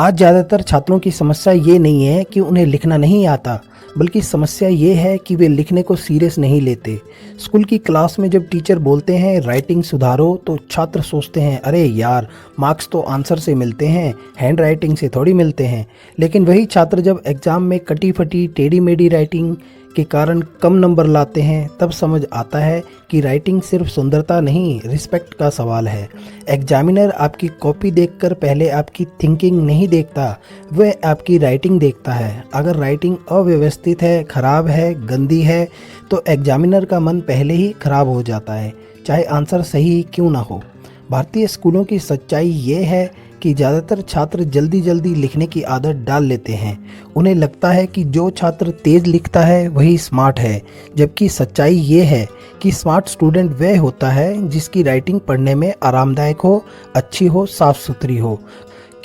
आज ज़्यादातर छात्रों की समस्या ये नहीं है कि उन्हें लिखना नहीं आता, बल्कि समस्या ये है कि वे लिखने को सीरियस नहीं लेते। स्कूल की क्लास में जब टीचर बोलते हैं राइटिंग सुधारो, तो छात्र सोचते हैं अरे यार, मार्क्स तो आंसर से मिलते हैं, हैंड राइटिंग से थोड़ी मिलते हैं। लेकिन वही छात्र जब एग्ज़ाम में कटी फटी टेढ़ी मेढ़ी राइटिंग के कारण कम नंबर लाते हैं, तब समझ आता है कि राइटिंग सिर्फ सुंदरता नहीं, रिस्पेक्ट का सवाल है। एग्जामिनर आपकी कॉपी देखकर पहले आपकी थिंकिंग नहीं देखता, वह आपकी राइटिंग देखता है। अगर राइटिंग अव्यवस्थित है, खराब है, गंदी है, तो एग्जामिनर का मन पहले ही खराब हो जाता है, चाहे आंसर सही क्यों ना हो। भारतीय स्कूलों की सच्चाई ये है कि ज़्यादातर छात्र जल्दी जल्दी लिखने की आदत डाल लेते हैं। उन्हें लगता है कि जो छात्र तेज़ लिखता है वही स्मार्ट है, जबकि सच्चाई ये है कि स्मार्ट स्टूडेंट वह होता है जिसकी राइटिंग पढ़ने में आरामदायक हो, अच्छी हो, साफ सुथरी हो।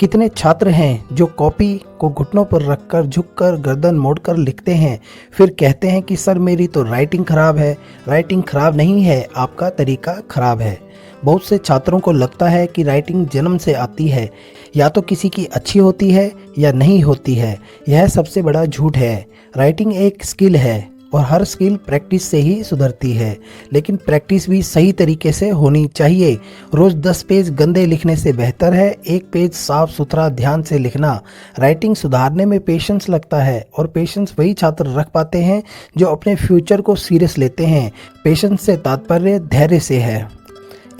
कितने छात्र हैं जो कॉपी को घुटनों पर रखकर, झुककर, गर्दन मोड़कर लिखते हैं, फिर कहते हैं कि सर मेरी तो राइटिंग खराब है। राइटिंग खराब नहीं है, आपका तरीका खराब है। बहुत से छात्रों को लगता है कि राइटिंग जन्म से आती है, या तो किसी की अच्छी होती है या नहीं होती है। यह सबसे बड़ा झूठ है। राइटिंग एक स्किल है और हर स्किल प्रैक्टिस से ही सुधरती है, लेकिन प्रैक्टिस भी सही तरीके से होनी चाहिए। रोज 10 पेज गंदे लिखने से बेहतर है 1 पेज साफ सुथरा ध्यान से लिखना। राइटिंग सुधारने में पेशेंस लगता है, और पेशेंस वही छात्र रख पाते हैं जो अपने फ्यूचर को सीरियस लेते हैं। पेशेंस से तात्पर्य धैर्य से है।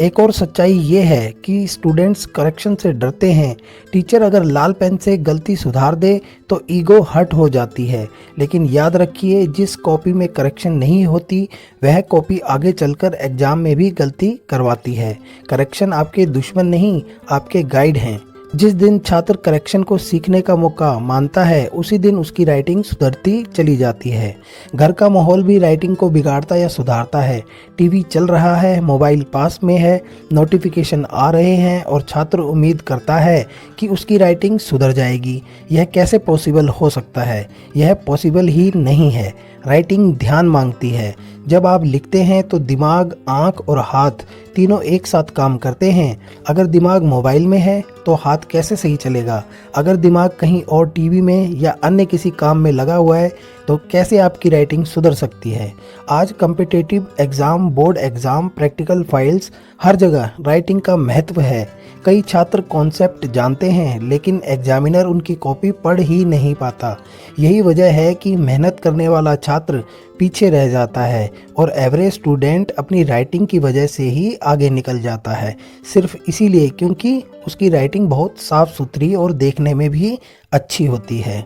एक और सच्चाई ये है कि स्टूडेंट्स करेक्शन से डरते हैं। टीचर अगर लाल पेन से गलती सुधार दे तो ईगो हर्ट हो जाती है, लेकिन याद रखिए जिस कॉपी में करेक्शन नहीं होती वह कॉपी आगे चलकर एग्जाम में भी गलती करवाती है। करेक्शन आपके दुश्मन नहीं, आपके गाइड हैं। जिस दिन छात्र करेक्शन को सीखने का मौका मानता है, उसी दिन उसकी राइटिंग सुधरती चली जाती है। घर का माहौल भी राइटिंग को बिगाड़ता या सुधारता है। टीवी चल रहा है, मोबाइल पास में है, नोटिफिकेशन आ रहे हैं और छात्र उम्मीद करता है कि उसकी राइटिंग सुधर जाएगी। यह कैसे पॉसिबल हो सकता है? यह पॉसिबल ही नहीं है। राइटिंग ध्यान मांगती है। जब आप लिखते हैं तो दिमाग, आँख और हाथ तीनों एक साथ काम करते हैं। अगर दिमाग मोबाइल में है तो हाथ कैसे सही चलेगा? अगर दिमाग कहीं और टीवी में या अन्य किसी काम में लगा हुआ है तो कैसे आपकी राइटिंग सुधर सकती है? आज competitive exam, board exam, practical files, हर जगह राइटिंग का महत्व है। कई छात्र कॉन्सेप्ट जानते हैं, लेकिन एग्जामिनर उनकी कॉपी पढ़ ही नहीं पाता। यही वजह है कि मेहनत करने वाला छात्र पीछे रह जाता है और एवरेज स्टूडेंट अपनी राइटिंग की वजह से ही आगे निकल जाता है, सिर्फ इसीलिए क्योंकि उसकी राइटिंग बहुत साफ सुथरी और देखने में भी अच्छी होती है।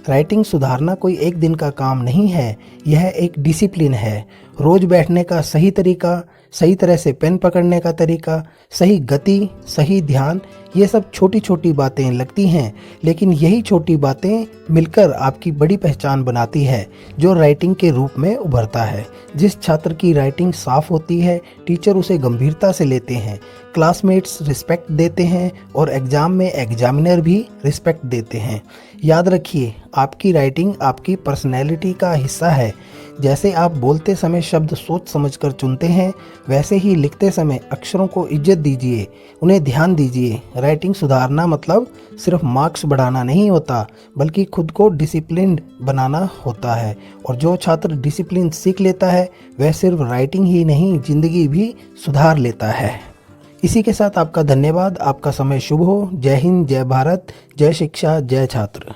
राइटिंग सुधारना कोई एक दिन का काम नहीं है, यह एक डिसिप्लिन है। रोज बैठने का सही तरीका, सही तरह से पेन पकड़ने का तरीका, सही गति, सही ध्यान, ये सब छोटी छोटी बातें लगती हैं, लेकिन यही छोटी बातें मिलकर आपकी बड़ी पहचान बनाती है, जो राइटिंग के रूप में उभरता है। जिस छात्र की राइटिंग साफ होती है, टीचर उसे गंभीरता से लेते हैं, क्लासमेट्स रिस्पेक्ट देते हैं और एग्जाम में एग्जामिनर भी रिस्पेक्ट देते हैं। याद रखिए, आपकी राइटिंग आपकी पर्सनैलिटी का हिस्सा है। जैसे आप बोलते समय शब्द सोच समझकर चुनते हैं, वैसे ही लिखते समय अक्षरों को इज्जत दीजिए, उन्हें ध्यान दीजिए। राइटिंग सुधारना मतलब सिर्फ मार्क्स बढ़ाना नहीं होता, बल्कि खुद को डिसिप्लिन्ड बनाना होता है। और जो छात्र डिसिप्लिन सीख लेता है वह सिर्फ राइटिंग ही नहीं, जिंदगी भी सुधार लेता है। इसी के साथ आपका धन्यवाद। आपका समय शुभ हो। जय हिंद, जय भारत, जय शिक्षा, जय छात्र।